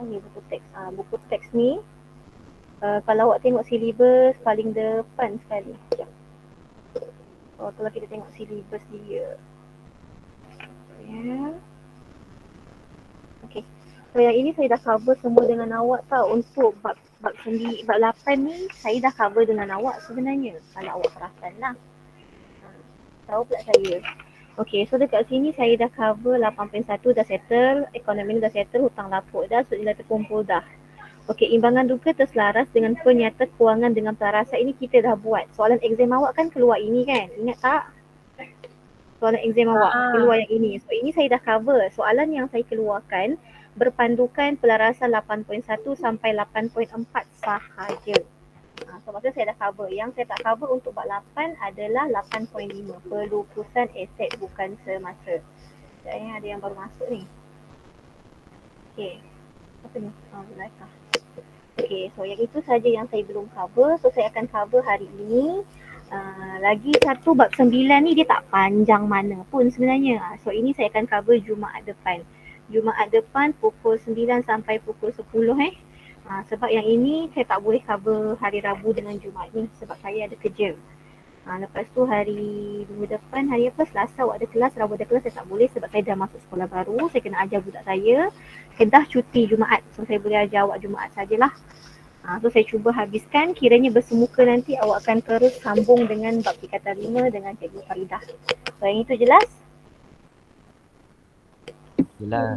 Ni buku teks. Buku teks ni kalau awak tengok silibus paling depan sekali. Sekejap. Kalau kita tengok silibus dia. Ya. Okey. So yang ini saya dah cover semua dengan awak tau. Untuk bab 8 ni saya dah cover dengan awak sebenarnya. Kalau awak perasan lah. Tahu pula saya. Okey, so dekat sini saya dah cover 8.1 dah settle, ekonomi dah settle, hutang lapuk dah, sud nilai terkumpul dah. Okey, imbangan duga terselaras dengan penyata kewangan dengan pelarasan ini kita dah buat. Soalan exam awak kan keluar ini kan? Ingat tak? Soalan exam awak keluar yang ini. So ini saya dah cover. Soalan yang saya keluarkan berpandukan pelarasan 8.1 sampai 8.4 sahaja. So maksudnya saya dah cover. Yang saya tak cover untuk bab 8 adalah 8.5. Pelupusan aset bukan semasa. Sekejap ada yang baru masuk ni. Okay. Apa ni? Belakang. Okay, so yang itu saja yang saya belum cover. So saya akan cover hari ini. Lagi satu bab 9 ni dia tak panjang mana pun sebenarnya. So ini saya akan cover Jumaat depan. Jumaat depan pukul 9 sampai pukul 10 sebab yang ini saya tak boleh cover hari Rabu dengan Jumaat ni sebab saya ada kerja. Lepas tu hari minggu depan, hari apa? Selasa awak ada kelas, Rabu ada kelas, saya tak boleh sebab saya dah masuk sekolah baru. Saya kena ajar budak saya. Kedah cuti Jumaat. So saya boleh ajar awak Jumaat sajalah. So saya cuba habiskan, kiranya bersemuka nanti awak akan terus sambung dengan bab tingkatan 5 dengan Cikgu Faridah. So yang itu jelas? Jelas.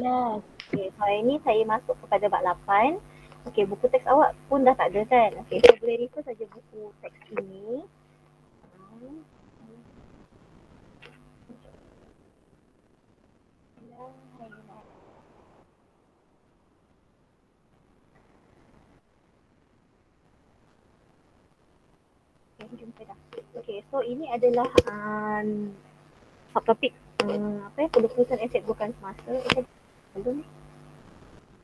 Okay, so hari ini saya masuk kepada bab 8. Okay, buku teks awak pun dah tak ada kan? Okay, so boleh refer saja buku teks ini. Okay, so ini adalah subtopik pelupusan aset bukan semasa. Belum ni.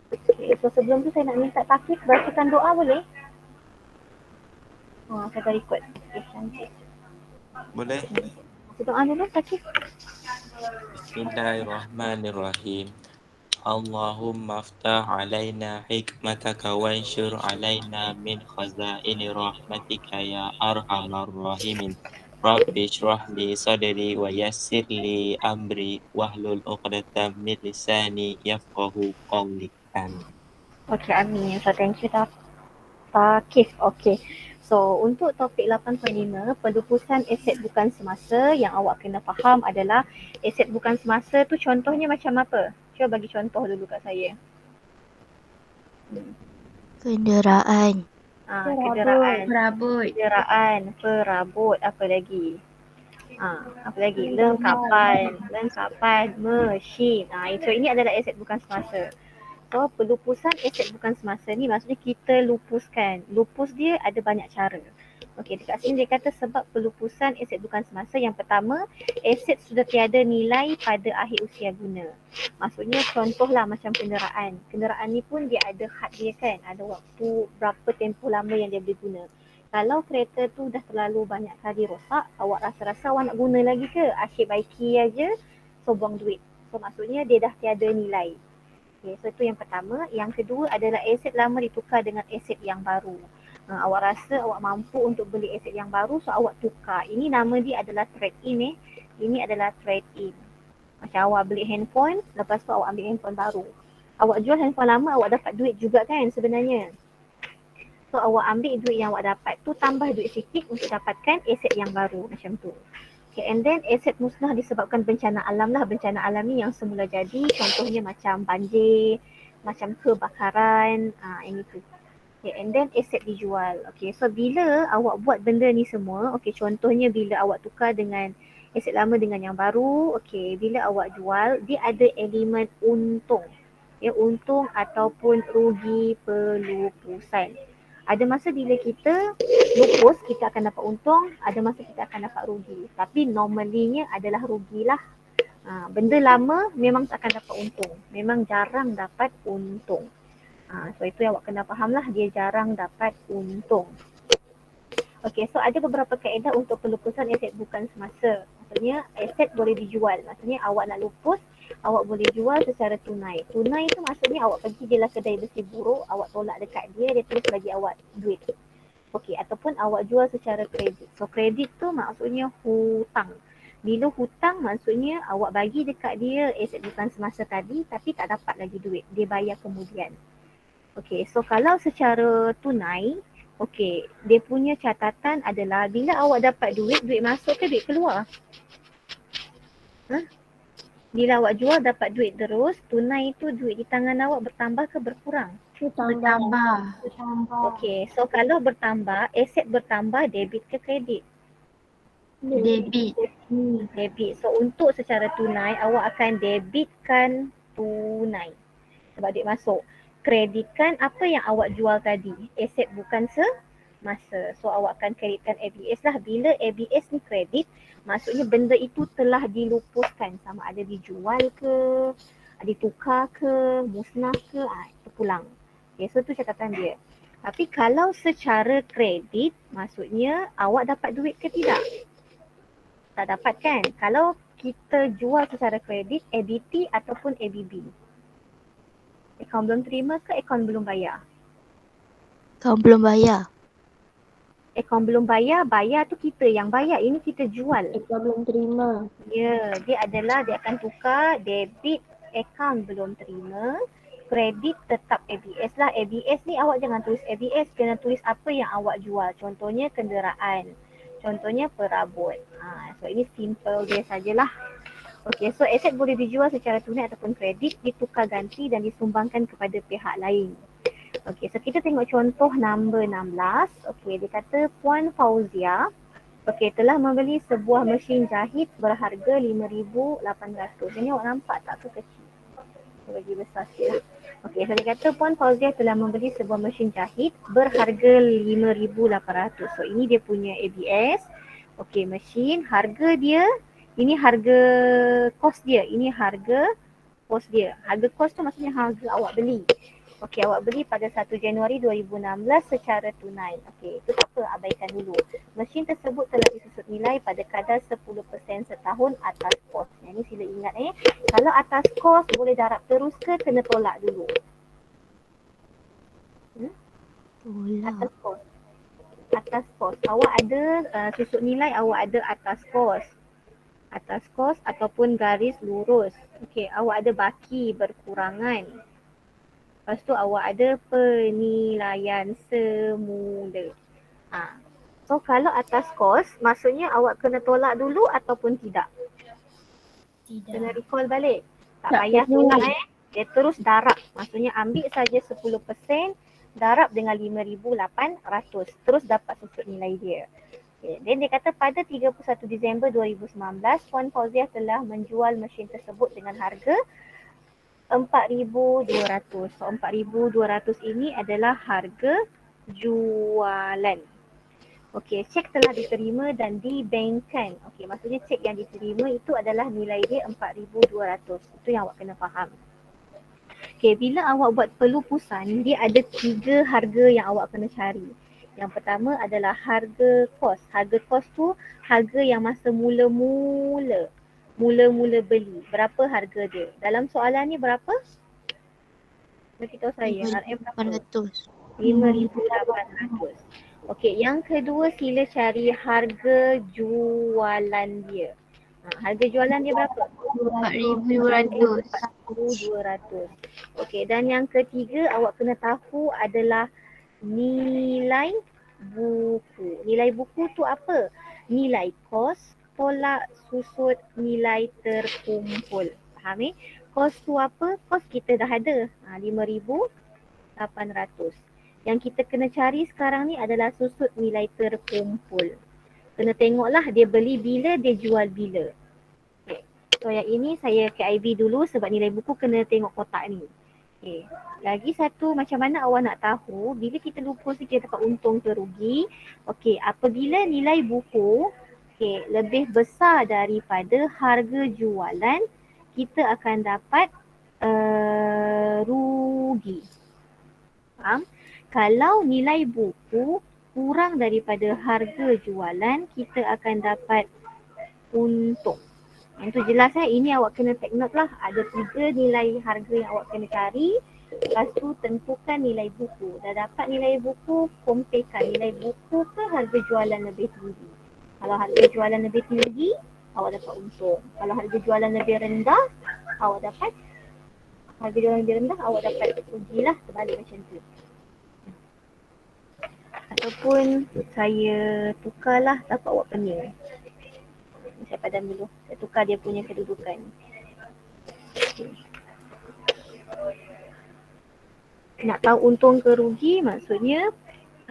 Okay, so sebelum tu saya nak minta Takif bacakan doa boleh? Saya dah record. Okay, cantik. Boleh? Doa dulu Takif. Bismillahirrahmanirrahim. Allahumma aftah alaina hikmataka wanshur alaina min khazaini rahmatika ya arhamar rahimin. Rabbi shrah li sadri wa yassir li amri wahlul 'uqdatam min lisani yafqahu qawli. Amin. Okay, amin. So thank you Takif. Okay. So untuk topik 8.5, pelupusan aset bukan semasa, yang awak kena faham adalah aset bukan semasa tu contohnya macam apa? Cuba bagi contoh dulu kat saya. Kenderaan. Kenderaan, perabot, apa lagi? Apa lagi? Lengkapan, mesin. So ini adalah aset bukan semasa. So pelupusan aset bukan semasa ni maksudnya kita lupuskan. Lupus dia ada banyak cara. Okey, dekat sini dia kata sebab pelupusan aset bukan semasa, yang pertama, aset sudah tiada nilai pada akhir usia guna. Maksudnya contohlah macam kenderaan. Kenderaan ni pun dia ada had dia kan, ada waktu berapa tempoh lama yang dia boleh guna. Kalau kereta tu dah terlalu banyak kali rosak, awak rasa-rasa awak nak guna lagi ke? Asyik baiki aja, so buang duit. So maksudnya dia dah tiada nilai. Okay, so itu yang pertama. Yang kedua adalah aset lama ditukar dengan aset yang baru. Awak rasa awak mampu untuk beli aset yang baru, so awak tukar. Ini nama dia adalah trade in. Ini adalah trade in. Macam awak beli handphone, lepas tu awak ambil handphone baru. Awak jual handphone lama, awak dapat duit juga kan sebenarnya. So awak ambil duit yang awak dapat tu, tambah duit sikit untuk dapatkan aset yang baru macam tu. Okay, and then aset musnah disebabkan bencana alam lah. Bencana alam ni yang semula jadi, contohnya macam banjir, macam kebakaran, yang itu. Okay, and then aset dijual. Okay, so bila awak buat benda ni semua, okay, contohnya bila awak tukar dengan aset lama dengan yang baru, okay, bila awak jual, dia ada elemen untung. Ya, untung ataupun rugi pelupusan. Ada masa bila kita lupus, kita akan dapat untung, ada masa kita akan dapat rugi. Tapi normalinya adalah rugilah. Benda lama memang tak akan dapat untung. Memang jarang dapat untung. So itu yang awak kena faham lah, dia jarang dapat untung. Okay, so ada beberapa kaedah untuk pelupusan aset bukan semasa. Maksudnya aset boleh dijual. Maksudnya awak nak lupus, awak boleh jual secara tunai. Tunai tu maksudnya awak pergi dia lah kedai besi buruk, awak tolak dekat dia, dia terus bagi awak duit. Okey, ataupun awak jual secara kredit. So kredit tu maksudnya hutang. Bila hutang maksudnya awak bagi dekat dia aset bukan semasa tadi tapi tak dapat lagi duit. Dia bayar kemudian. Okey, so kalau secara tunai, okey, dia punya catatan adalah bila awak dapat duit, duit masuk ke duit keluar? Bila awak jual dapat duit terus, tunai itu duit di tangan awak bertambah ke berkurang? Bertambah. Okey, so kalau bertambah, aset bertambah, debit ke kredit? Debit. Debit. So untuk secara tunai, awak akan debitkan tunai sebab duit masuk. Kreditkan apa yang awak jual tadi, aset bukan semasa. So awak akan kreditkan ABS lah. Bila ABS ni kredit, maksudnya benda itu telah dilupuskan, sama ada dijual ke, ditukar ke, musnah ke, itu pulang. Okay, so tu catatan dia. Tapi kalau secara kredit, maksudnya awak dapat duit ke tidak? Tak dapat kan? Kalau kita jual secara kredit, ABT ataupun ABB? Akaun belum terima ke akaun belum bayar? Kau belum bayar. Akaun belum bayar, bayar tu kita yang bayar. Ini kita jual. Kau belum terima. Ya, dia akan tukar debit akaun belum terima, kredit tetap ABS lah. ABS ni awak jangan tulis ABS, kena tulis apa yang awak jual. Contohnya kenderaan, contohnya perabot. So ini simple dia sajalah. Okey, so aset boleh dijual secara tunai ataupun kredit, ditukar ganti dan disumbangkan kepada pihak lain. Okey, so kita tengok contoh nombor 16. Okey, dia kata Puan Fauzia telah membeli sebuah mesin jahit berharga RM5,800. Ini awak nampak tak tu kecil? Saya bagi besar sikit lah. Okey, so dia kata Puan Fauzia telah membeli sebuah mesin jahit berharga RM5,800. So ini dia punya ABS. Okey, mesin, harga dia, ini harga kos dia, ini harga kos dia. Harga kos tu maksudnya harga awak beli. Okey, awak beli pada 1 Januari 2016 secara tunai. Okey, itu tak apa, abaikan dulu. Mesin tersebut telah disusut nilai pada kadar 10% setahun atas kos. Yang ni sila ingat kalau atas kos boleh darab terus ke kena tolak dulu? Atas kos. Atas kos. Awak ada susut nilai, awak ada atas kos. Atas kos ataupun garis lurus. Okey, awak ada baki berkurangan. Lepas tu awak ada penilaian semula. So kalau atas kos, maksudnya awak kena tolak dulu ataupun tidak? Kena recall balik. Tak payah tolak dia terus darab. Maksudnya ambil saja 10%, darab dengan 5,800. Terus dapat susut nilai dia. Okay. Dan dia kata pada 31 Disember 2019, Puan Fauzia telah menjual mesin tersebut dengan harga RM4,200. So RM4,200 ini adalah harga jualan. Okey, cek telah diterima dan dibankkan. Okey, maksudnya cek yang diterima itu adalah nilai dia RM4,200. Itu yang awak kena faham. Okey, bila awak buat pelupusan, dia ada 3 harga yang awak kena cari. Yang pertama adalah harga kos. Harga kos tu harga yang masa mula-mula beli. Berapa harga dia? Dalam soalan ni berapa? Beritahu saya. RM berapa? 5,800. Okey, yang kedua sila cari harga jualan dia. Harga jualan dia berapa? RM4,200. Okey, dan yang ketiga awak kena tahu adalah nilai buku. Nilai buku tu apa? Nilai kos tolak susut nilai terkumpul. Faham Kos tu apa? Kos kita dah ada. 5,800. Yang kita kena cari sekarang ni adalah susut nilai terkumpul. Kena tengoklah dia beli bila, dia jual bila. Okay. So yang ini saya KIV dulu sebab nilai buku kena tengok kotak ni. Okay. Lagi satu, macam mana awak nak tahu bila kita lupus kita dapat untung ke rugi. Okey, apabila nilai buku lebih besar daripada harga jualan, kita akan dapat rugi. Faham? Kalau nilai buku kurang daripada harga jualan, kita akan dapat untung. Yang tu jelas ini awak kena take note lah. Ada 3 nilai harga yang awak kena cari. Lepas tu tentukan nilai buku. Dah dapat nilai buku, comparekan nilai buku ke harga jualan lebih tinggi. Kalau harga jualan lebih tinggi, awak dapat untung. Kalau harga jualan lebih rendah, awak dapat harga jualan lebih rendah, awak dapat rugi lah. Terbalik macam tu. Ataupun saya tukarlah dapat awak pening. Saya padam dulu. Saya tukar dia punya kedudukan. Okay. Nak tahu untung ke rugi, maksudnya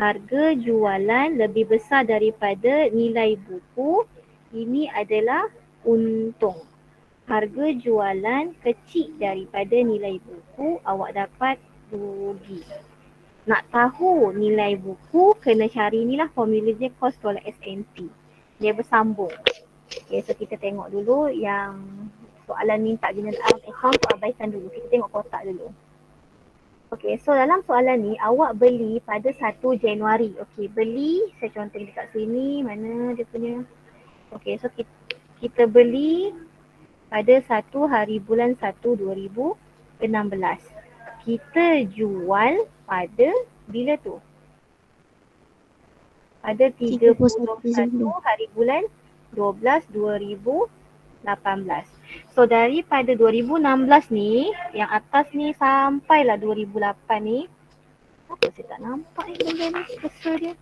harga jualan lebih besar daripada nilai buku, ini adalah untung. Harga jualan kecil daripada nilai buku, awak dapat rugi. Nak tahu nilai buku, kena cari ni lah formula dia, cost tolak SNP. Dia bersambung. Okay, so kita tengok dulu yang soalan minta general account tu, abaikan dulu. Kita tengok kotak dulu. Okay, so dalam soalan ni awak beli pada 1 Januari. Okay, beli, saya contoh dekat sini, mana dia punya. Okay, so kita beli pada 1 hari bulan 1 2016. Kita jual pada bila tu? Pada 31 hari bulan 12 2018. So daripada 2016 ni, yang atas ni sampailah 2008 ni. Apa saya tak nampak benda ni, kesel dia.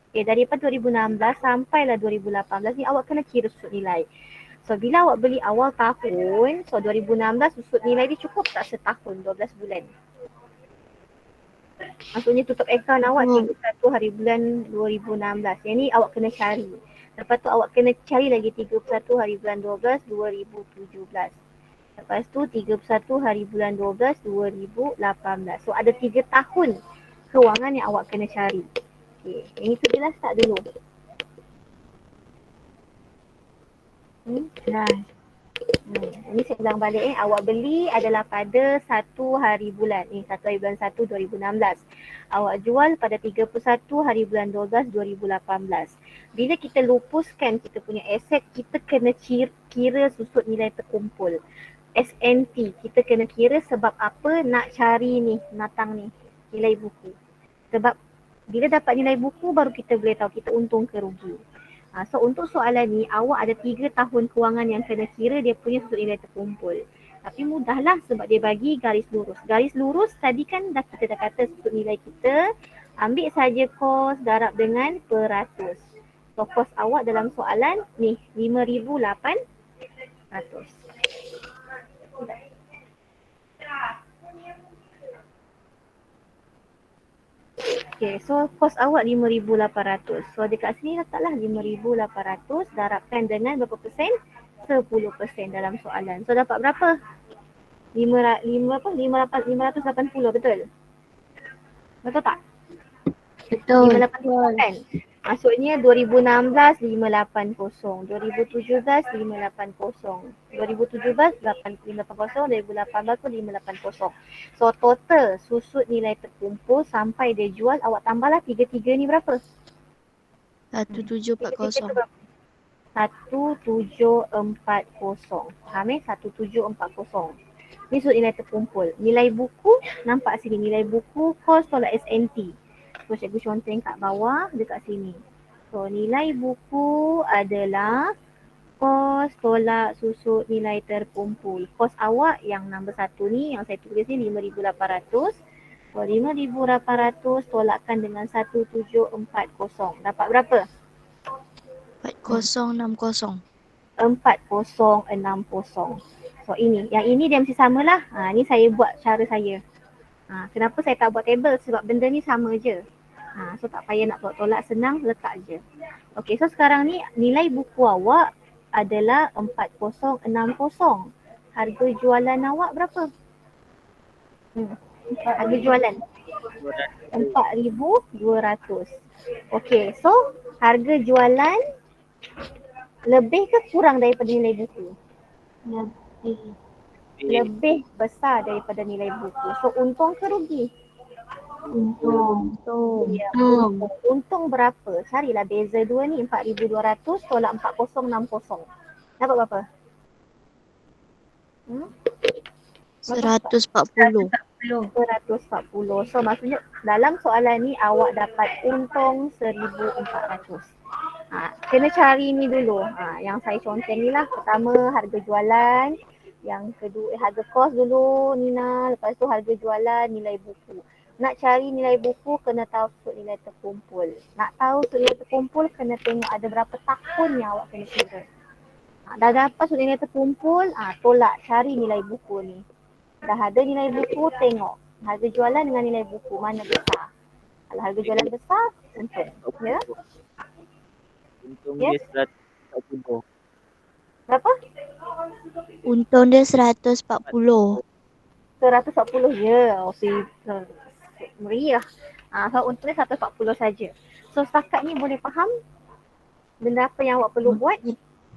Okay, daripada 2016 sampailah 2018 ni awak kena kira susut nilai. So bila awak beli awal tahun, so 2016 susut nilai dia cukup tak setahun, 12 bulan. Maksudnya tutup akaun awak 31 hari bulan 2016. Yang ni awak kena cari. Lepas tu awak kena cari lagi 31 hari bulan 12 2017. Lepas tu 31 hari bulan 12 2018. So ada 3 tahun kewangan yang awak kena cari. Okay, yang itu jelas tak dulu? Ini saya ulang balik awak beli adalah pada 1 hari bulan. 1 hari bulan 1 2016. Awak jual pada 31 hari bulan 12 2018. Bila kita lupuskan kita punya aset, kita kena kira susut nilai terkumpul. SNT kita kena kira sebab apa nak cari ni, natang ni, nilai buku. Sebab bila dapat nilai buku baru kita boleh tahu kita untung ke rugi. So untuk soalan ni awak ada 3 tahun kewangan yang kena kira dia punya susut nilai terkumpul. Tapi mudahlah sebab dia bagi garis lurus. Garis lurus tadi kan kita dah kata susut nilai kita. Ambil saja kos darab dengan peratus. So kos awak dalam soalan ni 5,800. Okay, so kos awak 5,800. So dekat sini letaklah 5,800 darabkan dengan berapa persen? 10% dalam soalan. So dapat berapa? 580, betul? Betul tak? Betul. 580 kan? Maksudnya 2016 580, 2017 580, 2017 580, 2018 pun 580. So total susut nilai terkumpul sampai dia jual, awak tambahlah 3-3 ni berapa? 1740. 1740. Faham 1740. Ni susut nilai terkumpul. Nilai buku nampak sini, nilai buku kos tolak SNT. So cikgu contoh kat bawah dekat sini. So nilai buku adalah kos tolak susut nilai terkumpul. Kos awak yang nombor 1 ni yang saya tulis ni 5,800. So 5,800 tolakkan dengan 1740. Dapat berapa? 4060. 4060. So ini, yang ini dia mesti samalah. Ni saya buat cara saya. Kenapa saya tak buat table? Sebab benda ni sama je. So tak payah nak tolak, senang letak je. Okay, so sekarang ni nilai buku awak adalah 4060. Harga jualan awak berapa? Harga jualan 4,200. Okay, so harga jualan lebih ke kurang daripada nilai buku? Lebih besar daripada nilai buku. So untung ke rugi? Untung. Ya, untung berapa? Carilah beza dua ni, 4,200 tolak 4060. Dapat berapa? Hmm? 140. 140. So maksudnya dalam soalan ni awak dapat untung 1,400. Kena cari ni dulu. Yang saya contoh ni lah. Pertama harga jualan. Yang kedua harga kos dulu Nina. Lepas tu harga jualan, nilai buku. Nak cari nilai buku kena tahu sud nilai terkumpul. Nak tahu sud nilai terkumpul kena tengok ada berapa tahun yang awak kena kira. Dah dapat sud nilai terkumpul, tolak cari nilai buku ni. Dah ada nilai buku, tengok harga jualan dengan nilai buku mana besar. Kalau harga jualan besar, untung. Ya? Untung Ya? dia 140. Berapa? Untung dia 140. 140 je. Meriah. So untung dia 140 saja. So setakat ni boleh faham benda apa yang awak perlu buat?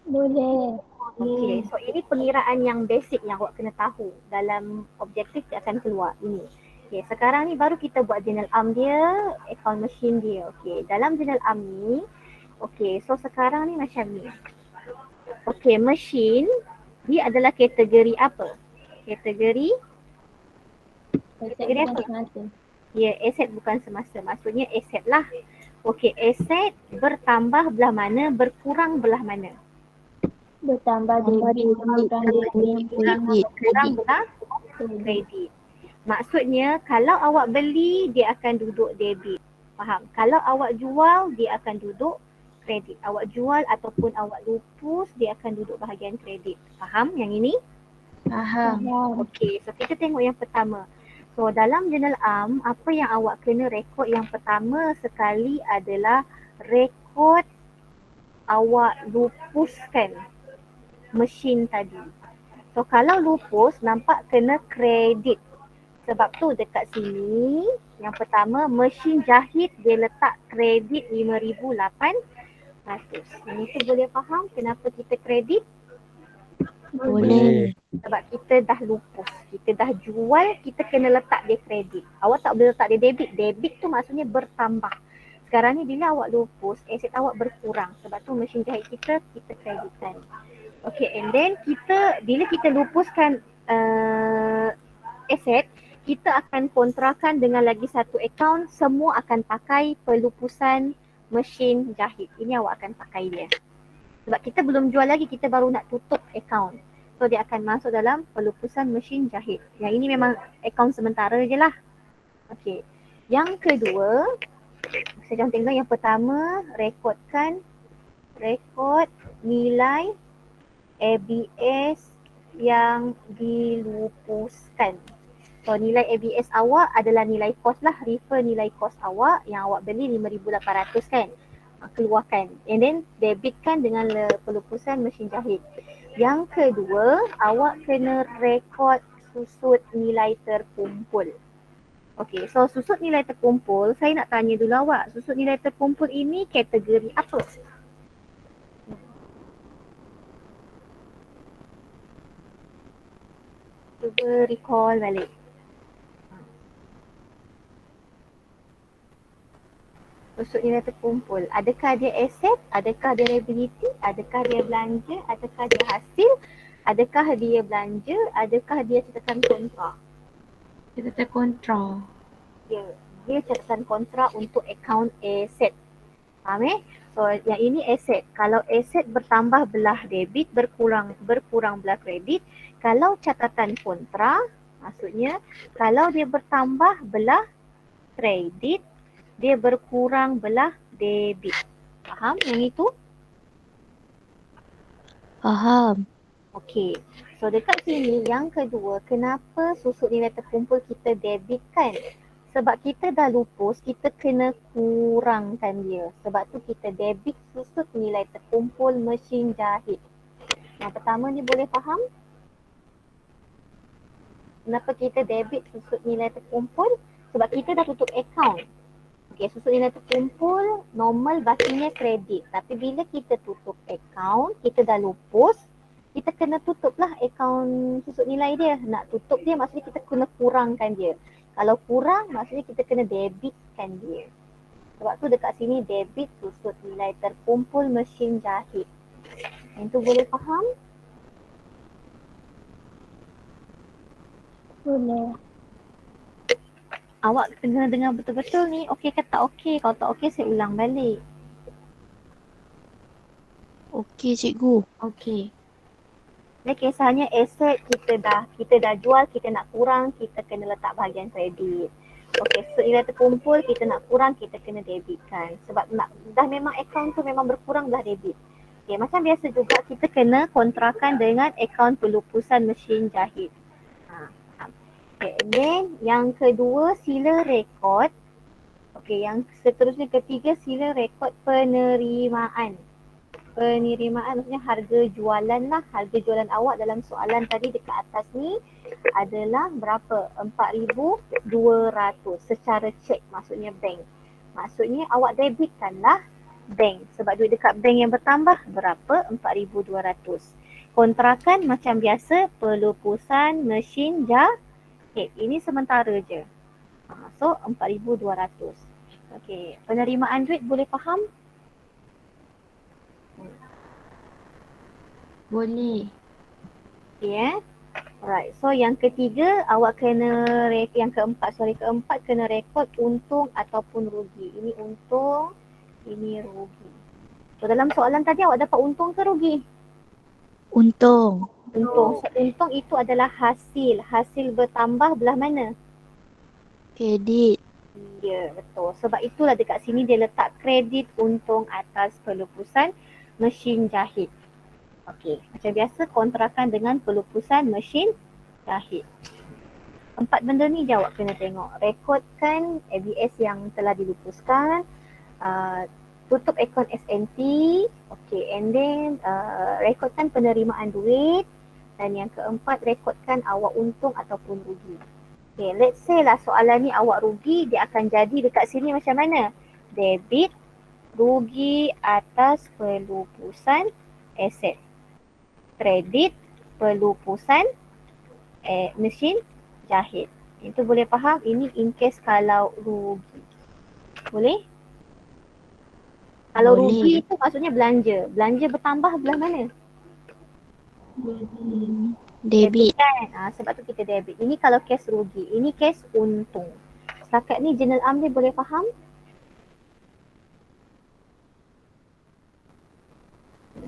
Boleh. Okey, so ini pengiraan yang basic yang awak kena tahu dalam objektif dia akan keluar ini. Okey, sekarang ni baru kita buat journal arm dia, account machine dia. Okey, dalam journal arm ni, okey, so sekarang ni macam ni. Okey, machine dia adalah kategori apa? Kategori apa? Ya, aset bukan semasa. Maksudnya aset lah. Okey, aset bertambah belah mana, berkurang belah mana? Bertambah debit, Kurang belah kredit. Maksudnya kalau awak beli dia akan duduk debit. Faham? Kalau awak jual dia akan duduk kredit. Awak jual ataupun awak lupus dia akan duduk bahagian kredit. Faham yang ini? Faham. Okey, so kita tengok yang pertama. So dalam journal arm apa yang awak kena rekod yang pertama sekali adalah rekod awak lupuskan mesin tadi. So kalau lupus nampak kena kredit. Sebab tu dekat sini yang pertama mesin jahit dia letak kredit 5,800. Yang itu boleh faham kenapa kita kredit? Boleh. Sebab kita dah lupus. Kita dah jual, kita kena letak dia kredit. Awak tak boleh letak dia debit. Debit tu maksudnya bertambah. Sekarang ni bila awak lupus, aset awak berkurang. Sebab tu mesin jahit kita kreditkan. Okay, and then bila kita lupuskan aset, kita akan kontrakan dengan lagi satu akaun, semua akan pakai pelupusan mesin jahit. Ini awak akan pakai dia. Sebab kita belum jual lagi, kita baru nak tutup akaun. So dia akan masuk dalam pelupusan mesin jahit. Yang ini memang akaun sementara je lah. Okay. Yang kedua, saya contoh tengok yang pertama, rekod nilai ABS yang dilupuskan. So nilai ABS awak adalah nilai kos lah, refer nilai kos awak yang awak beli 5,800 kan. Keluarkan and then debitkan dengan pelupusan mesin jahit. Yang kedua, awak kena rekod susut nilai terkumpul. Okey, so susut nilai terkumpul, saya nak tanya dulu awak, susut nilai terkumpul ini kategori apa? Cuba recall balik. Susut nilai terkumpul. Adakah dia aset? Adakah dia liability? Adakah dia belanja? Adakah dia hasil? Adakah dia belanja? Adakah dia catatan kontrak? Catatan kontrak. Dia catatan kontrak untuk akaun aset. Faham So yang ini aset. Kalau aset bertambah belah debit, berkurang belah kredit. Kalau catatan kontrak, maksudnya kalau dia bertambah belah kredit, dia berkurang belah debit. Faham yang itu? Faham. Okey. So dekat sini yang kedua, kenapa susut nilai terkumpul kita debitkan? Sebab kita dah lupus, kita kena kurangkan dia. Sebab tu kita debit susut nilai terkumpul mesin jahit. Yang pertama ni boleh faham? Kenapa kita debit susut nilai terkumpul? Sebab kita dah tutup akaun. Okey, susut nilai terkumpul, normal bakinya kredit. Tapi bila kita tutup akaun, kita dah lupus, kita kena tutuplah akaun susut nilai dia. Nak tutup dia maksudnya kita kena kurangkan dia. Kalau kurang maksudnya kita kena debitkan dia. Sebab tu dekat sini debit susut nilai terkumpul mesin jahit. Yang tu boleh faham? Boleh. Awak kena dengar betul-betul ni, okey ke tak okey? Kalau tak okey saya ulang balik. Okey cikgu. Okey. Ni kisahnya aset kita dah jual, kita nak kurang, kita kena letak bahagian kredit. Okey, so nilai terkumpul kita nak kurang, kita kena debitkan. Sebab dah memang akaun tu memang berkurang, dah debit. Okey, macam biasa juga kita kena kontrakan dengan akaun pelupusan mesin jahit. Okay, and then yang kedua sila rekod. Okay, yang seterusnya ketiga sila rekod penerimaan. Penerimaan maksudnya harga jualan lah. Harga jualan awak dalam soalan tadi dekat atas ni adalah berapa? 4,200 secara cek, maksudnya bank. Maksudnya awak debitkan lah bank. Sebab duit dekat bank yang bertambah berapa? 4,200. Kontrakan macam biasa pelupusan mesin jahit. Ini sementara je. So 4,200. Okey, penerimaan duit boleh faham? Boleh. Okay. Alright, so yang ketiga awak kena keempat kena rekod untung ataupun rugi. Ini untung, ini rugi. So dalam soalan tadi awak dapat untung ke rugi? Untung. Untung. So untung itu adalah hasil. Hasil bertambah belah mana? Kredit. Ya, betul. Sebab itulah dekat sini dia letak kredit untung atas pelupusan mesin jahit. Okey, macam biasa kontrakan dengan pelupusan mesin jahit. 4 benda ni je awak kena tengok. Rekodkan ABS yang telah dilupuskan, tutup akaun SNT, okey, and then rekodkan penerimaan duit, dan yang keempat rekodkan awak untung ataupun rugi. Okay, let's say lah soalan ni awak rugi, dia akan jadi dekat sini macam mana? Debit, rugi atas pelupusan aset. Kredit, pelupusan mesin jahit. Itu boleh faham? Ini in case kalau rugi. Boleh? Kalau Boleh. rugi itu maksudnya belanja. Belanja bertambah belah mana? Debit. Kan? Sebab tu kita debit. Ini kalau case rugi. Ini case untung. Setakat ni jurnal am dia boleh faham?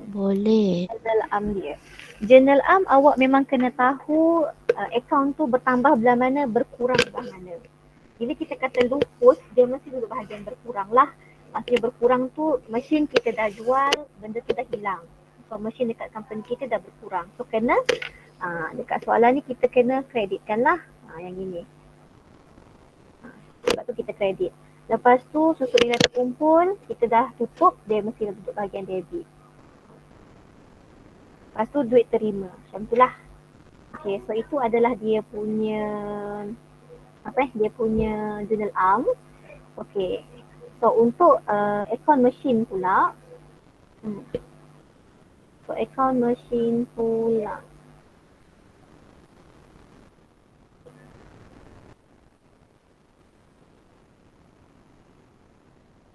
Boleh. Jurnal am dia. Jurnal am awak memang kena tahu akaun tu bertambah belah mana, berkurang belah mana. Bila kita kata lupus, dia mesti duduk bahagian berkurang lah. Maksudnya berkurang tu mesin kita dah jual, benda tu dah hilang. So mesin dekat company kita dah berkurang. So kena dekat soalan ni kita kena kreditkan lah yang ini. Sebab tu kita kredit. Lepas tu susun nilai terkumpul, kita dah tutup, dia mesti duduk bahagian debit. Lepas tu duit terima. Macam tu lah. Okay, so itu adalah dia punya dia punya jurnal am. Okay. So untuk akaun mesin pula. So akaun mesin pula.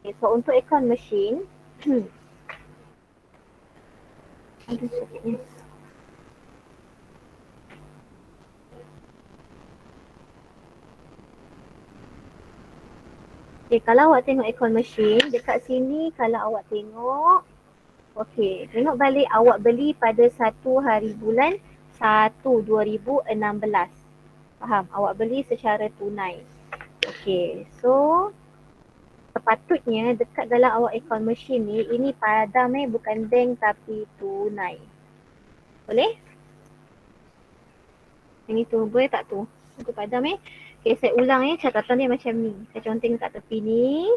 Okay, so untuk akaun mesin. Aduh sakitnya. Okay, kalau awak tengok akaun mesin, dekat sini kalau awak tengok, okay, tengok balik awak beli pada 1 hari bulan 1 2016. Faham? Awak beli secara tunai. Okay, so sepatutnya dekat dalam awak akaun mesin ni, ini padam bukan bank tapi tunai. Boleh? Yang itu, boleh tak tu? Itu padam Okay, saya ulang catatan dia macam ni. Saya conteng kat tepi ni.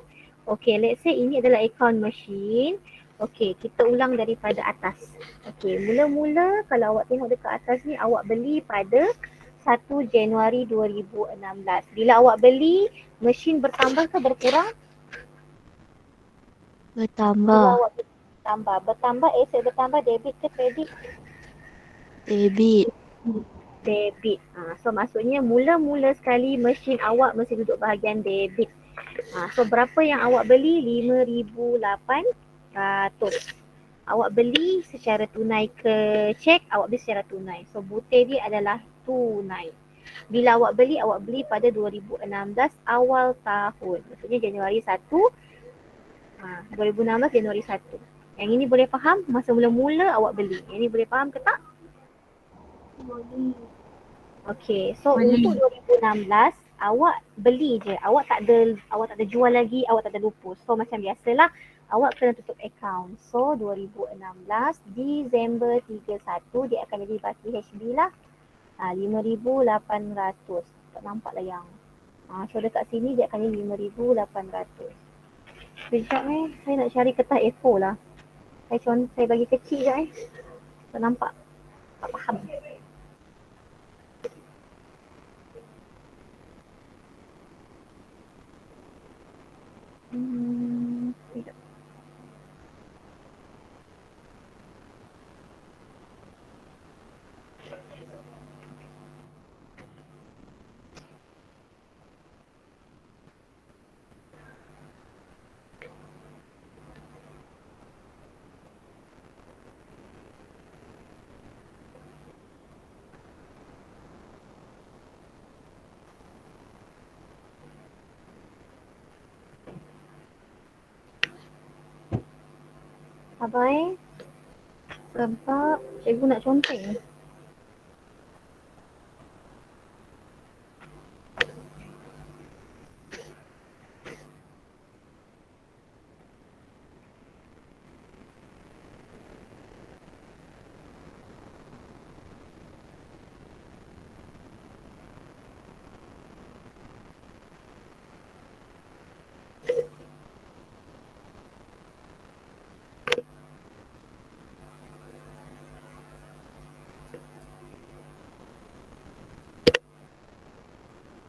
Okay, let's say ini adalah akaun mesin. Okay, kita ulang daripada atas. Okay, mula-mula kalau awak tengok dekat atas ni, awak beli pada 1 Januari 2016. Bila awak beli, mesin bertambah ke berkurang? Bertambah. Bertambah, aset bertambah, debit ke kredit? Debit. Debit. So maksudnya mula-mula sekali mesin awak mesti duduk bahagian debit. So berapa yang awak beli? 5,800. Awak beli secara tunai ke cek, awak beli secara tunai. So butir dia adalah tunai. Bila awak beli pada 2016 awal tahun. Maksudnya Januari 1, 2016 Januari 1. Yang ini boleh faham? Masa mula-mula awak beli. Yang ini boleh faham ke tak? Okey, so untuk 2016 awak beli je. Awak tak ada jual lagi, awak tak ada lupus. So macam biasalah awak kena tutup account. So 2016 Disember 31 dia akan jadi baki HB lah. 5,800. Tak nampak lah yang. So dekat sini dia akan jadi 5,800. Sekejap saya nak cari kertas A4 lah. Saya bagi kecil je tak nampak. Tak faham. Sekejap. Sabar sebab cikgu nak conteng.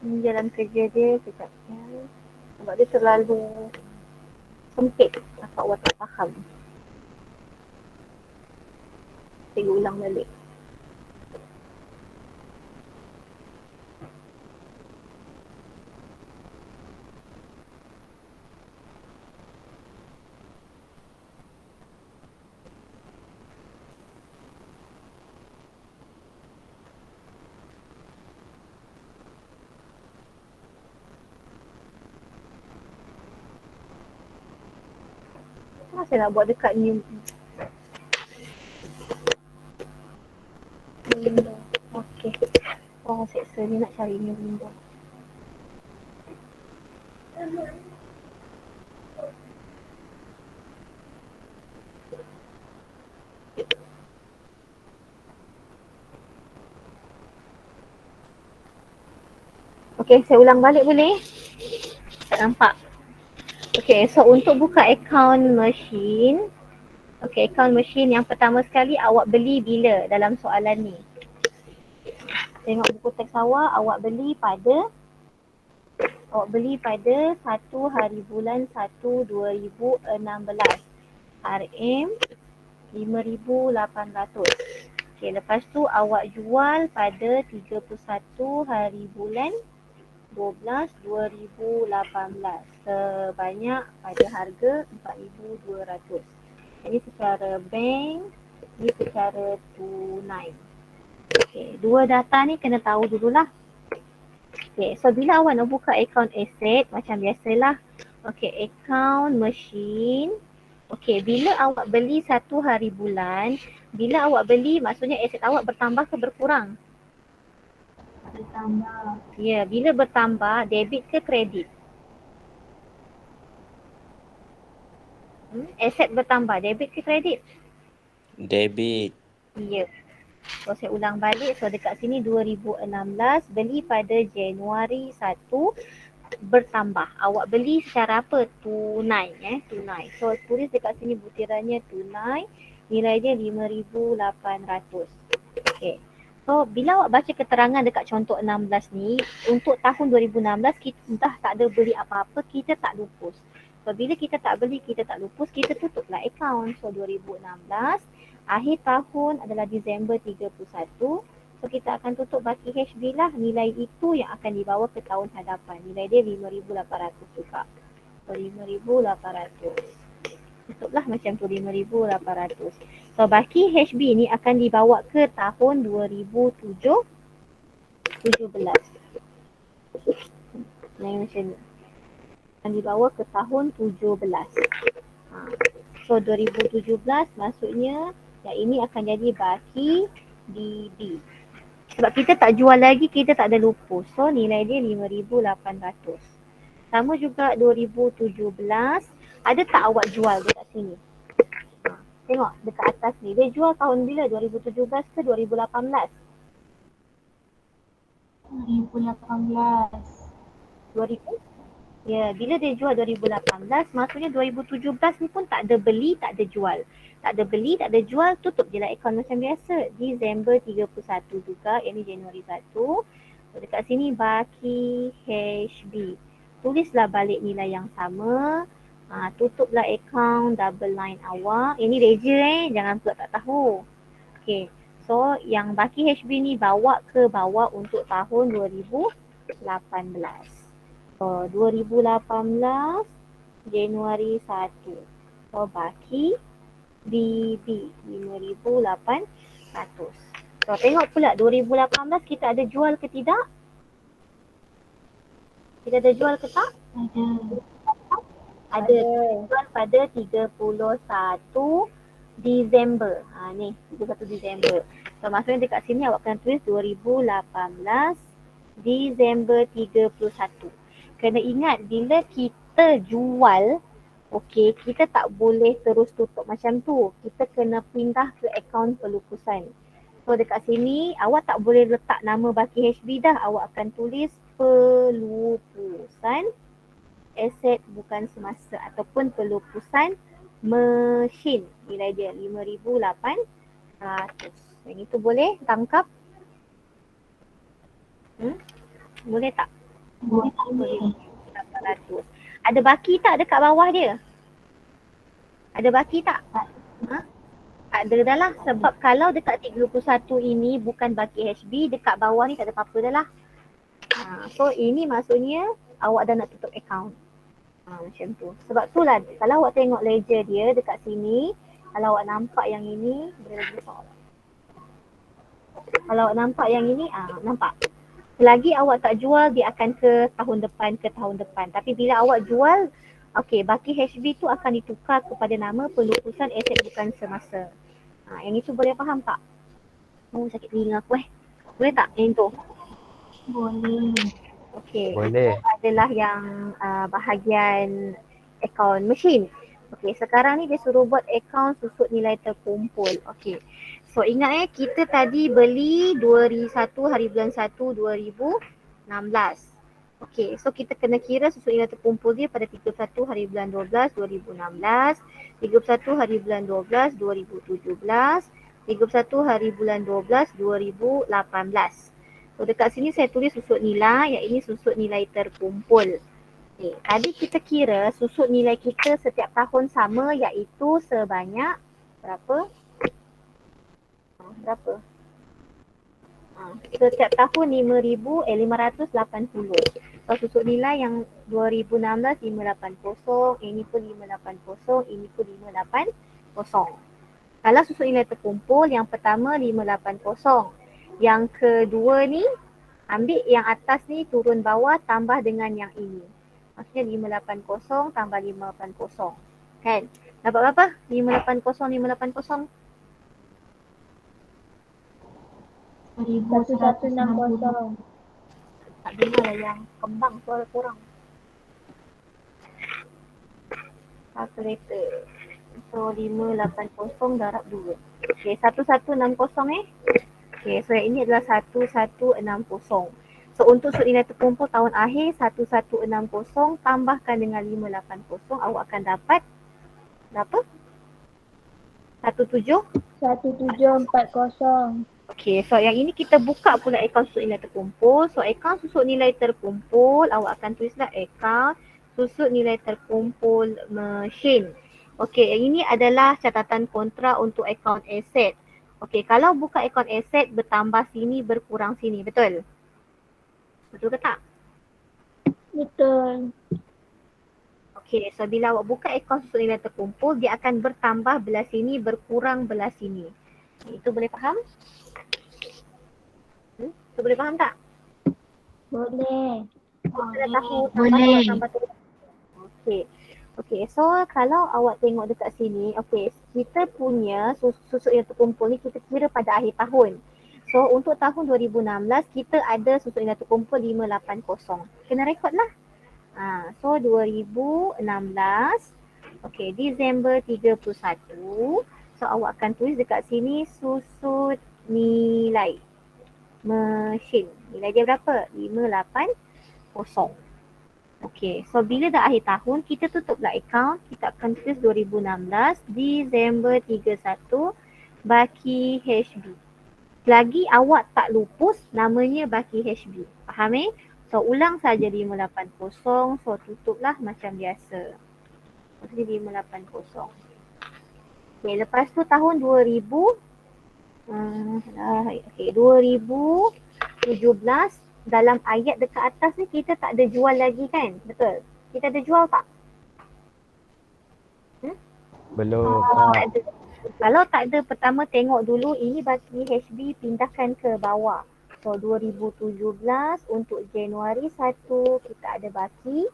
Ini jalan kerja dia sekejap ya. Sebab dia terlalu sempit. Apa awak tak faham. Saya ulang balik. Saya nak buat dekat new window. Okey. Seksa ni nak cari new window. Okey, saya ulang balik boleh? Tak nampak. Okay, so untuk buka account machine, account machine yang pertama sekali awak beli bila dalam soalan ni? Tengok buku teks awak beli pada 1 hari bulan 1 2016. RM 5,800. Okay, lepas tu awak jual pada 31 hari bulan 12 2018 sebanyak pada harga 4,200. Ini secara bank, ini secara tunai. Okey, dua data ni kena tahu dululah. Okey, so bila awak nak buka account asset macam biasalah. Okey, account machine. Okey, bila awak beli 1 hari bulan, bila awak beli maksudnya aset awak bertambah ke berkurang? Bertambah. Ya, bila bertambah, debit ke kredit? Aset bertambah, debit ke kredit? Debit. Ya. So saya ulang balik, so dekat sini 2016 beli pada Januari 1 bertambah. Awak beli secara apa? Tunai tunai. So tulis dekat sini butirannya tunai, nilai dia 5,800. Okey. So bila awak baca keterangan dekat contoh 16 ni, untuk tahun 2016 kita dah tak ada beli apa-apa, kita tak lupus. So bila kita tak beli, kita tak lupus, kita tutuplah account. So 2016, akhir tahun adalah Disember 31. So kita akan tutup baki HB lah, nilai itu yang akan dibawa ke tahun hadapan. Nilai dia 5,800 juga. So 5,800. Tutuplah macam tu 5,800. So baki HB ni akan dibawa ke tahun 2007. 17. Yang macam ni. Yang dibawa ke tahun 17. So 2017 maksudnya yang ini akan jadi baki DB. Sebab kita tak jual lagi, kita tak ada lupus. So nilai dia 5,800. Sama juga 2017. Ada tak awak jual dekat sini? Tengok dekat atas ni. Dia jual tahun bila? 2017 ke 2018? 2018. 2000? Ya, bila dia jual 2018, maksudnya 2017 ni pun tak ada beli, tak ada jual. Tak ada beli, tak ada jual, tutup je lah akaun macam biasa. Disember 31 juga, ini Januari 1. So, dekat sini baki HB. Tulislah balik nilai yang sama. Tutuplah akaun double line awak. Ini reja jangan pula tak tahu. Okay, so yang baki HB ni bawa ke bawah untuk tahun 2018. So 2018 Januari 1. So baki BB 5,800. So tengok pula 2018 kita ada jual ke tidak? Kita ada jual ke tak? Ada jual pada 31 Disember. Ni 31 Disember. So maksudnya dekat sini awak kena tulis 2018 Disember 31. Kena ingat bila kita jual, okey, kita tak boleh terus tutup macam tu. Kita kena pindah ke akaun pelupusan. So dekat sini awak tak boleh letak nama baki HB dah. Awak akan tulis pelupusan aset bukan semasa ataupun pelupusan mesin. Nilai dia 5,800. Yang itu boleh tangkap? Boleh tak? Boleh. 800. Ada baki tak dekat bawah dia? Ada baki tak? Tak ada dah lah. Sebab kalau dekat 31 ini bukan baki HB, dekat bawah ni tak ada apa-apa dah lah. So ini maksudnya awak dah nak tutup akaun. Macam tu. Sebab tu lah kalau awak tengok ledger dia dekat sini, kalau awak nampak yang ini, boleh lagi besar. Kalau awak nampak yang ini, nampak. Selagi awak tak jual, dia akan ke tahun depan. Tapi bila awak jual, okey, baki HB tu akan ditukar kepada nama pelupusan aset bukan semasa. Yang itu boleh faham tak? Sakit telinga aku Boleh tak yang tu? Boleh. Okey. Boleh. Itu adalah yang bahagian akaun mesin. Okey, sekarang ni dia suruh buat akaun susut nilai terkumpul. Okey. So ingat kita tadi beli 21 hari bulan 1 2016. Okey, so kita kena kira susut nilai terkumpul dia pada 31 hari bulan 12 2016, 31 hari bulan 12 2017, 31 hari bulan 12 2018. So dekat sini saya tulis susut nilai, yang ini susut nilai terkumpul. Okay. Tadi kita kira susut nilai kita setiap tahun sama iaitu sebanyak berapa? Setiap tahun 580. So susut nilai yang 2016 580, ini pun 580, ini pun 580. Kalau susut nilai terkumpul yang pertama 580. Yang kedua ni ambil yang atas ni turun bawah tambah dengan yang ini. Maksudnya 580 tambah 580. Kan? Dapat berapa? 580. 1160. Tak dengar lah yang kembang suara kurang. Calculator. So 580 darab 2. Okay, 1160 Okay, so yang ini adalah 1160. So untuk sudut nilai terkumpul tahun akhir 1160 tambahkan dengan 580, awak akan dapat berapa? 1740. Okay, so yang ini kita buka pula akaun susut nilai terkumpul. So akaun susut nilai terkumpul, awak akan tulislah akaun susut nilai terkumpul mesin. Okay, yang ini adalah catatan kontra untuk akaun aset. Okay, kalau buka akaun aset bertambah sini berkurang sini, betul? Betul ke tak? Betul. Okay, so bila awak buka akaun susut nilai terkumpul, dia akan bertambah belah sini, berkurang belah sini. Itu boleh faham? Itu boleh faham tak? Boleh. Pada tahun Boleh. awak tambah tu. Okey. Okey, so kalau awak tengok dekat sini, okey, kita punya susuk yang terkumpul ni kita kira pada akhir tahun. So untuk tahun 2016 kita ada susuk yang terkumpul 580. Kena rekod lah. So 2016, okey, Disember 31. So awak akan tulis dekat sini susut nilai mesin. Nilai dia berapa? 580. Okey, so bila dah akhir tahun, kita tutuplah akaun. Kita akan tulis 2016, Disember 31, baki HB. Selagi awak tak lupus, namanya baki HB. Faham So ulang saja 580, so tutuplah macam biasa. Maksudnya 580. Okey, lepas tu tahun 2000, okey, 2017, dalam ayat dekat atas ni kita tak ada jual lagi kan? Betul? Kita ada jual tak? Belum. Tak ada. Kalau tak ada, pertama tengok dulu ini baki HB pindahkan ke bawah. So 2017 untuk Januari 1 kita ada baki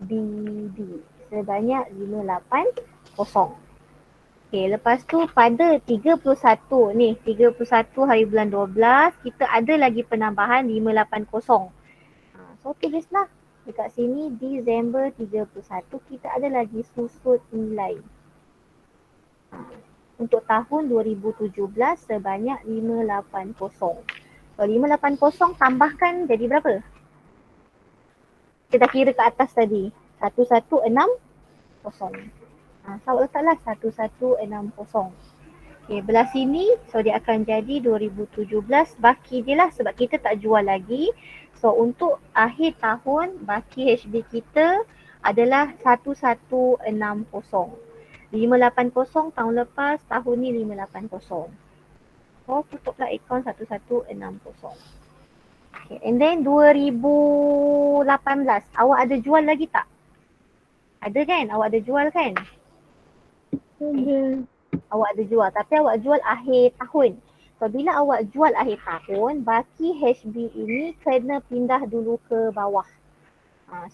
BB sebanyak 580. Okey, lepas tu pada 31 ni, 31 hari bulan 12 kita ada lagi penambahan 580. So tulislah dekat sini Disember 31 kita ada lagi susut nilai. Untuk tahun 2017 sebanyak 580. So 580 tambahkan jadi berapa? Kita kira ke atas tadi. 1160. So letaklah 1160. Okay, belah sini, so dia akan jadi 2017 baki dia lah sebab kita tak jual lagi. So untuk akhir tahun baki HB kita adalah 1160. 580 tahun lepas, tahun ni 580. So tutuplah akaun 1160. Okay, and then 2018, awak ada jual lagi tak? Ada kan? Awak ada jual kan? Ada. Awak ada jual, tapi awak jual akhir tahun. So bila awak jual akhir tahun, baki HB ini kena pindah dulu ke bawah.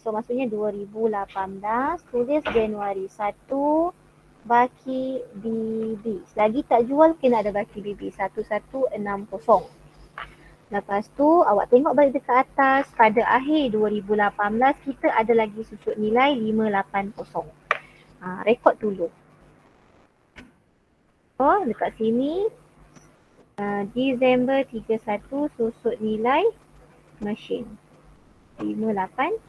So maksudnya 2018, tulis Januari 1, baki BB. Selagi tak jual, kena ada baki BB 1160. Lepas tu awak tengok balik dekat atas, pada akhir 2018 kita ada lagi susut nilai 580. Rekod dulu. So dekat sini Disember 31 susut nilai mesin 580.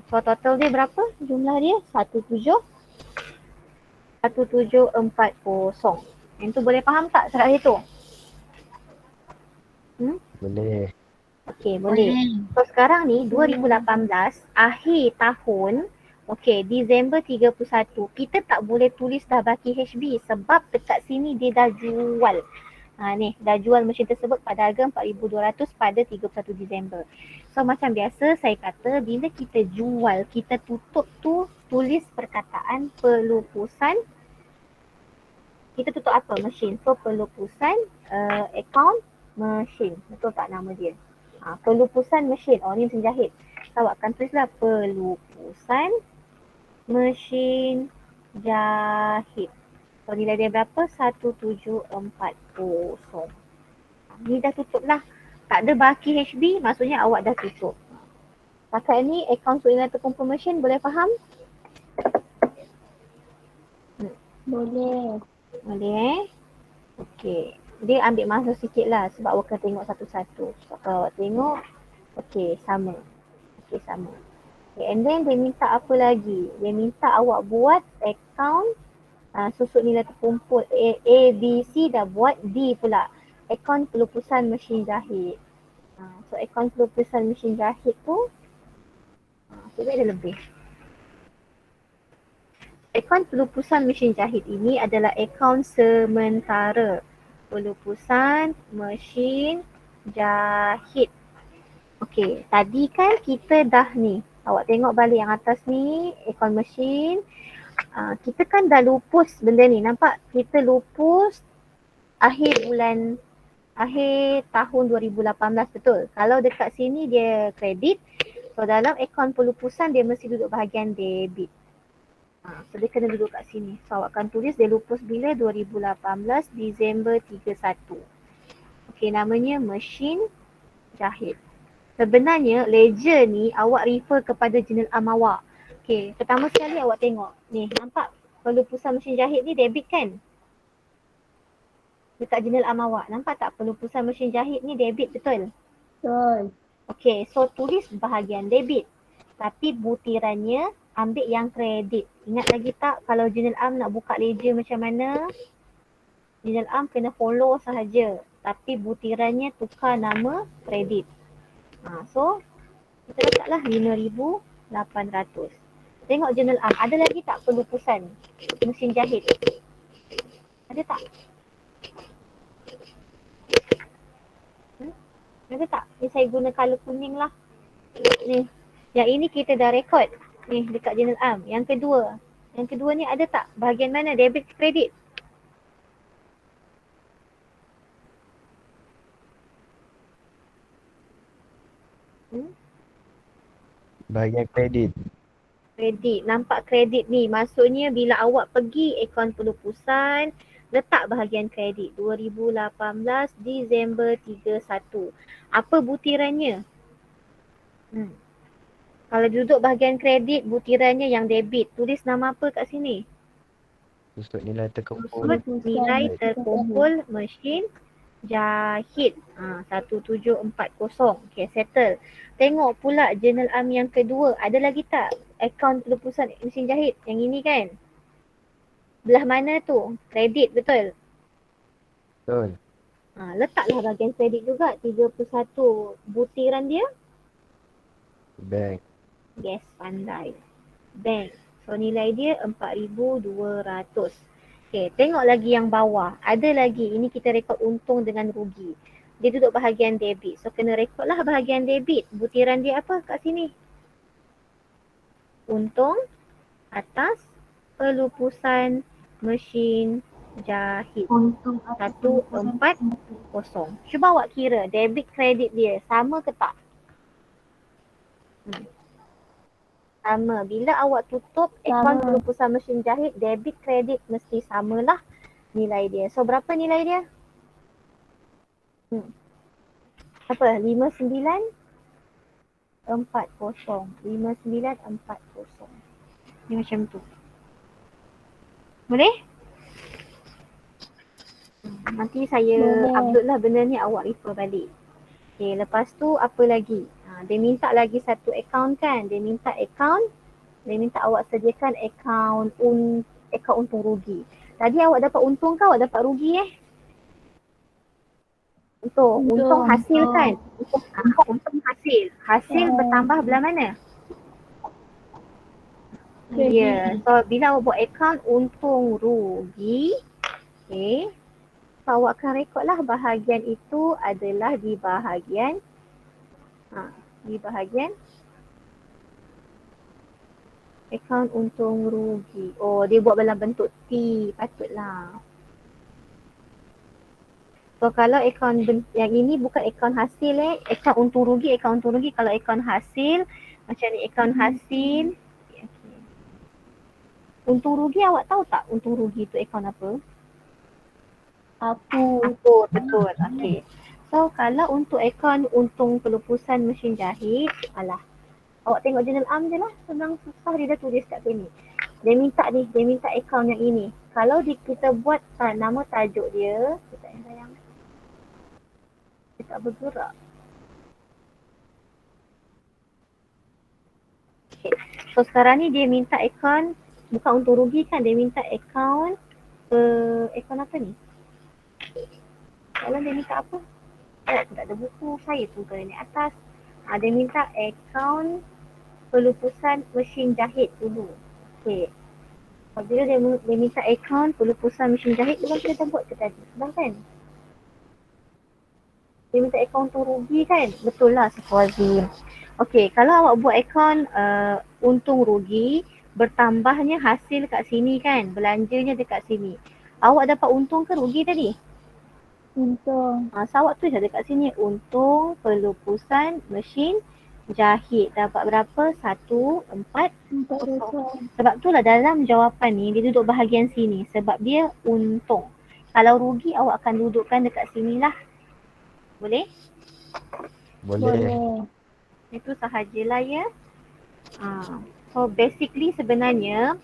So total dia berapa? Jumlah dia 1740. Yang tu boleh faham tak cara hitung? Boleh. Okey, boleh. So sekarang ni 2018 akhir tahun, okey, Disember 31, kita tak boleh tulis dah baki HB sebab dekat sini dia dah jual. Ni dah jual mesin tersebut pada harga 4,200 pada 31 Disember. So macam biasa saya kata bila kita jual, kita tutup tu tulis perkataan pelupusan. Kita tutup apa? Mesin. So pelupusan akaun mesin. Betul tak nama dia? Pelupusan mesin. Ni mesin jahit. So awak akan tulislah pelupusan mesin jahit. So nilai dia berapa? 1740. Ni dah tutup lah. Tak ada baki HB, maksudnya awak dah tutup. Pakai ni akaun surat terkumpul mesin, boleh faham? Boleh. Boleh Okey. Dia ambil masa sikit lah sebab awak kena tengok satu-satu. So, kalau awak tengok, okey sama. Okey sama. Okay, and then dia minta apa lagi? Dia minta awak buat akaun susut nilai terkumpul A, B, C dah buat, D pula. Akaun pelupusan mesin jahit. So akaun pelupusan mesin jahit tu, sebenarnya ada lebih. Akaun pelupusan mesin jahit ini adalah akaun sementara. Pelupusan mesin jahit. Okey, tadi kan kita dah ni. Awak tengok balik yang atas ni, akaun mesin. Kita kan dah lupus benda ni, nampak? Kita lupus akhir bulan akhir tahun 2018, betul. Kalau dekat sini dia kredit, so dalam akaun pelupusan dia mesti duduk bahagian debit. So dia kena duduk kat sini. So awak akan tulis dia lupus bila 2018 Disember 31. Okey, namanya mesin jahit. Sebenarnya ledger ni awak refer kepada jurnal am awak. Okey, pertama sekali awak tengok. Ni, nampak pelupusan mesin jahit ni debit kan? Dekat jurnal am awak. Nampak tak pelupusan mesin jahit ni debit, betul? Betul. Okey, so tulis bahagian debit. Tapi butirannya ambil yang kredit. Ingat lagi tak kalau jurnal am nak buka ledger macam mana? Jurnal am kena follow sahaja. Tapi butirannya tukar nama kredit. So kita letaklah 5,800. Tengok jurnal am. Ada lagi tak pelupusan mesin jahit? Ada tak? Ada tak? Ni saya guna color kuning lah. Ni. Yang ini kita dah rekod. Ni dekat jurnal am. Yang kedua. Yang kedua ni ada tak? Bahagian mana? Debit ke kredit? Bahagian kredit. Kredit. Nampak kredit ni. Maksudnya bila awak pergi akaun pelupusan, letak bahagian kredit 2018 Disember 31. Apa butirannya? Kalau duduk bahagian kredit, butirannya yang debit. Tulis nama apa kat sini? Susut nilai terkumpul. Susut nilai terkumpul mesin jahit. 1740. Okay, settle. Tengok pula jurnal am yang kedua. Ada lagi tak akaun pelupusan mesin jahit? Yang ini kan? Belah mana tu? Kredit, betul? Betul. Letaklah bahagian kredit juga. 31 butiran dia. Bank. Yes, pandai. Bank. So nilai dia 4,200. Okay, tengok lagi yang bawah. Ada lagi. Ini kita rekod untung dengan rugi. Dia duduk bahagian debit. So kena rekodlah bahagian debit. Butiran dia apa kat sini? Untung atas pelupusan mesin jahit. Untung 140. Cuba awak kira debit kredit dia sama ke tak? Sama. Bila awak tutup akaun pelupusan mesin jahit, debit kredit mesti samalah nilai dia. So berapa nilai dia? Apa? 5940. 5940. Ni macam tu. Boleh? Nanti saya upload lah benda ni, awak refer balik. Okay, lepas tu apa lagi? Dia minta lagi satu akaun kan? Dia minta awak sediakan akaun untung rugi. Tadi awak dapat untung ke awak dapat rugi Untung hasil kan? Untung hasil. Hasil bertambah belah mana? Ya, so bila awak buat akaun untung rugi, okay, so awak akan rekodlah bahagian itu adalah di bahagian akaun untung rugi. Oh, dia buat dalam bentuk T, patutlah. So kalau akaun yang ini bukan akaun hasil akaun untung rugi. Kalau akaun hasil, macam ni akaun hasil. Okay. Untung rugi awak tahu tak untung rugi tu akaun apa? Aku, betul. Okay. So kalau untuk akaun untung pelupusan mesin jahit, awak tengok jurnal am je lah. Senang susah dia dah tulis kat sini. Dia minta akaun yang ini. Kalau kita buat nama tajuk dia, kita sayang. Dia tak bergerak. Okay. So sekarang ni dia minta akaun, bukan untung rugi kan, dia minta akaun apa ni? Kalau dia minta apa? Tak ada buku, saya tulis ni atas. Dia minta akaun pelupusan mesin jahit dulu. Okay. Apabila dia minta akaun pelupusan mesin jahit, memang kita dah buat ke tadi? Dah kan? Dia minta akaun untung rugi kan? Betul lah, Safwazim. Okay, kalau awak buat akaun untung rugi, bertambahnya hasil kat sini kan? Belanjanya dekat sini. Awak dapat untung ke rugi tadi? Untung. So awak tulis ada kat sini untung, pelupusan, mesin, jahit. Dapat berapa? 1, 4, 4 kosong. kosong. Sebab itulah dalam jawapan ni dia duduk bahagian sini sebab dia untung. Kalau rugi awak akan dudukkan dekat sini lah. Boleh? Boleh. Itu sahajalah ya. So basically sebenarnya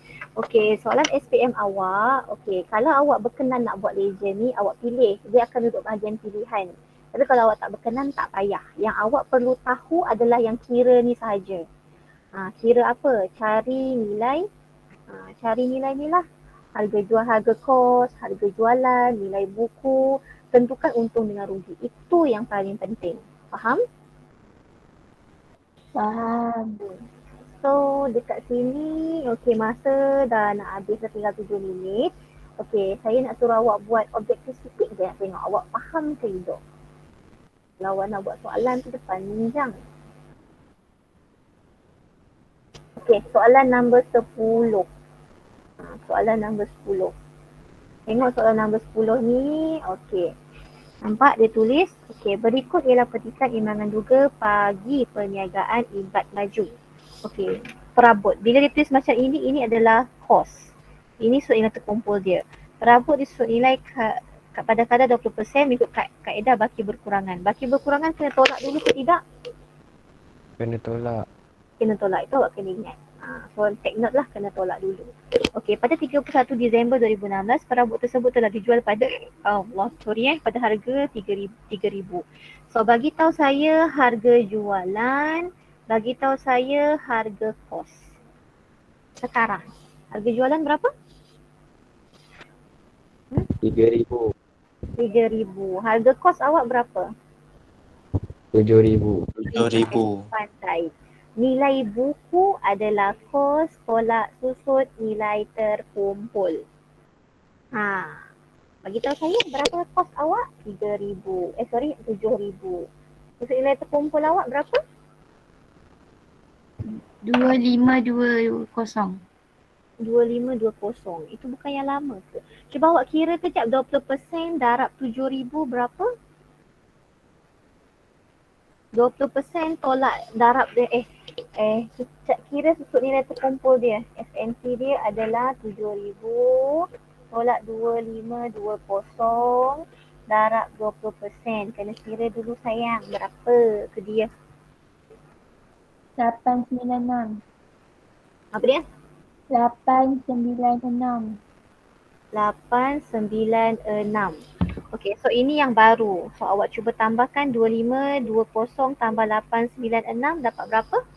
soalan SPM awak, kalau awak berkenan nak buat legend ni awak pilih, dia akan duduk bahagian pilihan. Tapi kalau awak tak berkenan tak payah. Yang awak perlu tahu adalah yang kira ni sahaja. Kira apa? Cari nilai ni lah. Harga jual, harga kos, harga jualan, nilai buku, tentukan untung dengan rugi. Itu yang paling penting. Faham? Faham. So dekat sini, masa dah nak habis, dah tinggal 7 minit. Saya nak suruh awak buat objektif sikit je, nak tengok awak faham ke tidak. Kalau awak nak buat soalan tu depan minjang. Soalan nombor 10. Soalan nombor 10. Tengok soalan nombor 10 ni, nampak dia tulis, berikut ialah petikan imbangan juga bagi perniagaan ibat maju. Perabot. Bila dia tulis macam ini adalah kos. Ini sudut nilai terkumpul dia. Perabot dia sudut nilai pada kadar 20% mengikut kaedah baki berkurangan. Baki berkurangan kena tolak dulu ke tidak? Kena tolak. Kena tolak. Itu awak kena ingat. So take note lah, kena tolak dulu. Pada 31 Disember 2016, perabot tersebut telah dijual pada pada harga 3,000. So bagi tahu saya harga jualan, bagi tahu saya harga kos. Sekarang harga jualan berapa? 3,000. 3,000. Harga kos awak berapa? 7,000. 7,000. Pandai. Nilai buku adalah kos tolak susut nilai terkumpul. Bagi tahu saya berapa kos awak? 3,000. 7,000. Susut nilai terkumpul awak berapa? 2520. 2520. Itu bukan yang lama ke? Cuba awak kira kejap 20% darab 7,000 berapa? 20% tolak darab dia kira susut nilai terkumpul dia. SNT dia adalah 7,000 tolak 2520 darab 20%. Kena kira dulu sayang berapa ke dia. 896. Apa dia? 896. 896. So ini yang baru. So awak cuba tambahkan 2520 tambah 896 dapat berapa?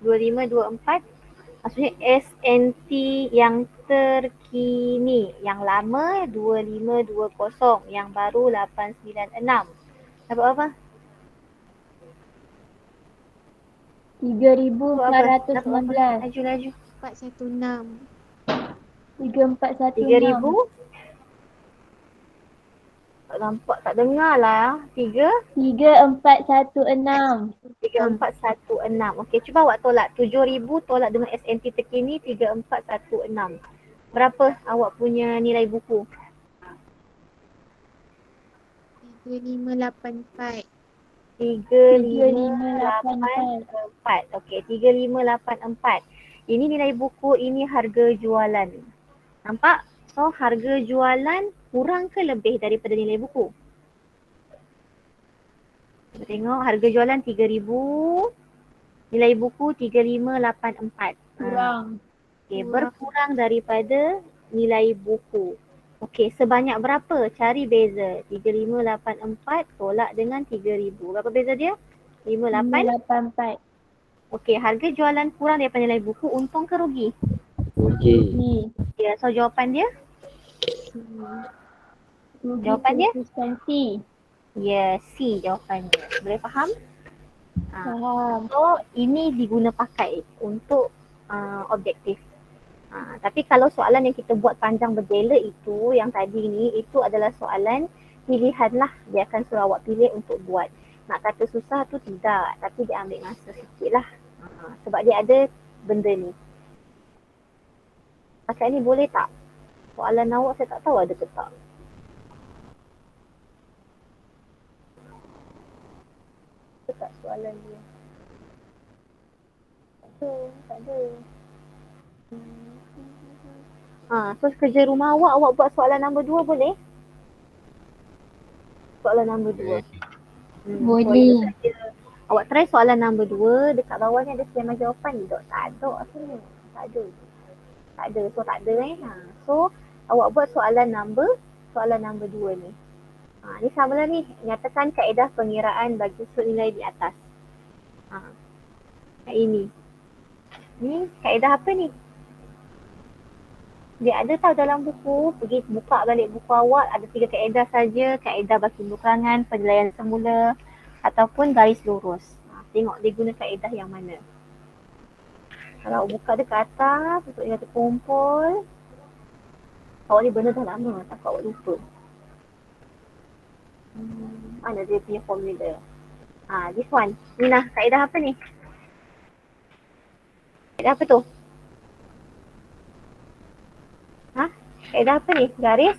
2524. Maksudnya SNT yang terkini. Yang lama 2520, yang baru 896. Dapat apa? 3,419. Laju. 416. 3,416. 3,000. Tak nampak, tak dengar lah. 3,416. 3,416. Cuba awak tolak 7,000 tolak dengan SNT terkini 3,416. Berapa awak punya nilai buku? 3584. 3,584. 3,584. Ini nilai buku, ini harga jualan. Nampak? So harga jualan kurang ke lebih daripada nilai buku? Kita tengok harga jualan 3,000, nilai buku 3,584. Kurang. Berkurang daripada nilai buku. Sebanyak berapa? Cari beza. 3,584 tolak dengan 3,000. Berapa beza dia? 5,884. 5,884. Harga jualan kurang daripada nilai buku, untung ke rugi? Rugi. So jawapan dia? Jawapan dia? C. C jawapannya. Boleh faham? Faham. So ini diguna pakai untuk objektif. Tapi kalau soalan yang kita buat panjang berjela itu, yang tadi ni, itu adalah soalan pilihan lah. Dia akan suruh awak pilih untuk buat. Nak kata susah tu tidak, tapi dia ambil masa sikit lah. Sebab dia ada benda ni. Pakai ni boleh tak? Soalan awak saya tak tahu ada ke tak. Dekat soalan dia. Tak ada. So kerja rumah awak buat soalan nombor 2 boleh? Soalan nombor 2. Boleh. So, itu saja. Awak try soalan nombor 2, dekat bawah ni ada skema jawapan. Tak ada rasanya. Tak ada. So tak ada So awak buat soalan nombor 2 ni. Ni sama lah ni. Nyatakan kaedah pengiraan bagi sud nilai di atas. Ini. Ni kaedah apa ni? Dia ada tahu dalam buku, pergi buka balik buku awak, ada 3 kaedah saja, kaedah baki bekurangan, penilaian semula ataupun garis lurus. Tengok dia guna kaedah yang mana. Kalau buka dekat atas, untuk dia terkumpul, awak ni benda dah lama, takut awak lupa. Mana dia punya formula? This one. Ni lah, kaedah apa ni? Kaedah apa tu? Kaedah apa ni? Garis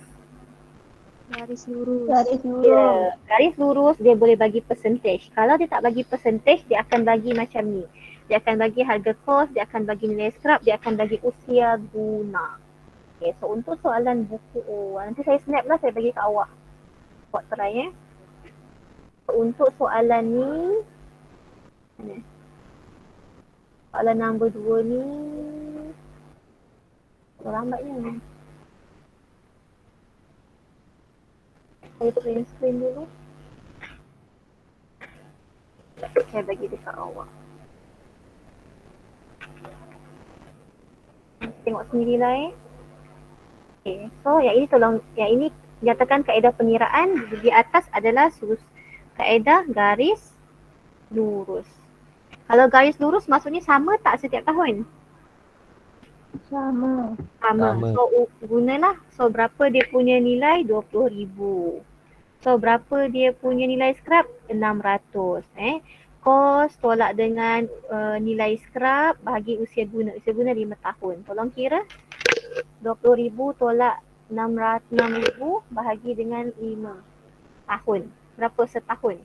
lurus. Ya, garis lurus dia boleh bagi percentage. Kalau dia tak bagi percentage, dia akan bagi macam ni. Dia akan bagi harga kos, dia akan bagi nilai scrap, dia akan bagi usia guna. Okay, so untuk soalan buku, nanti saya snap lah, saya bagi kat awak. Awak try So, untuk soalan ni, mana? Soalan nombor 2 ni, lambatnya. Saya print screen dulu. Saya bagi dekat awak. Tengok sendiri lah Okay, so yang ini nyatakan kaedah pengiraan di atas adalah kaedah garis lurus. Kalau garis lurus maksudnya sama tak setiap tahun? Sama. So gunalah. So berapa dia punya nilai? 20,000. So berapa dia punya nilai scrap? 600. Kos tolak dengan nilai scrap bahagi usia guna. Usia guna 5 tahun. Tolong kira. 20,000 tolak 6,000 bahagi dengan 5 tahun. Berapa setahun?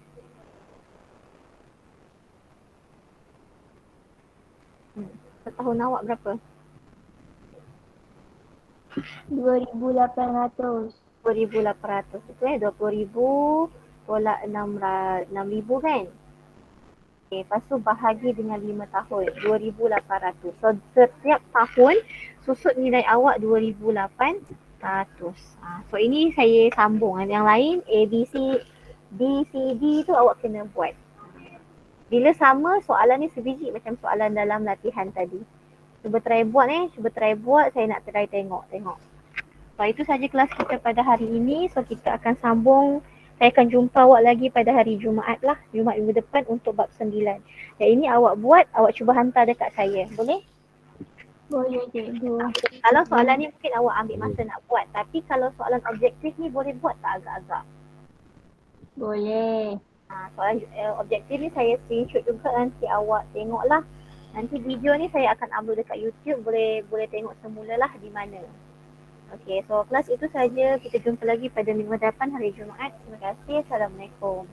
Setahun awak berapa? 2,800. 2,800 itu 20,000 tolak 6,000 kan? Okay, lepas tu bahagi dengan 5 tahun, 2,800. So setiap tahun susut nilai awak 2,800. So ini saya sambung. Yang lain A, B, C, D, C, D tu awak kena buat. Bila sama soalan ni sebiji macam soalan dalam latihan tadi. Cuba try buat saya nak try tengok. So itu saja kelas kita pada hari ini. So kita akan sambung. Saya akan jumpa awak lagi pada hari Jumaat lah. Jumaat minggu depan untuk bab 9. Yang ini awak buat, awak cuba hantar dekat saya. Boleh? Boleh cikgu. Kalau soalan ni mungkin awak ambil masa nak buat. Tapi kalau soalan objektif ni boleh buat tak agak-agak? Boleh. Soalan objektif ni saya screenshot juga, nanti awak tengok lah. Nanti video ni saya akan upload dekat YouTube. Boleh tengok semula lah di mana. Okay, so kelas itu saja. Kita jumpa lagi pada minggu depan hari Jumaat. Terima kasih. Assalamualaikum.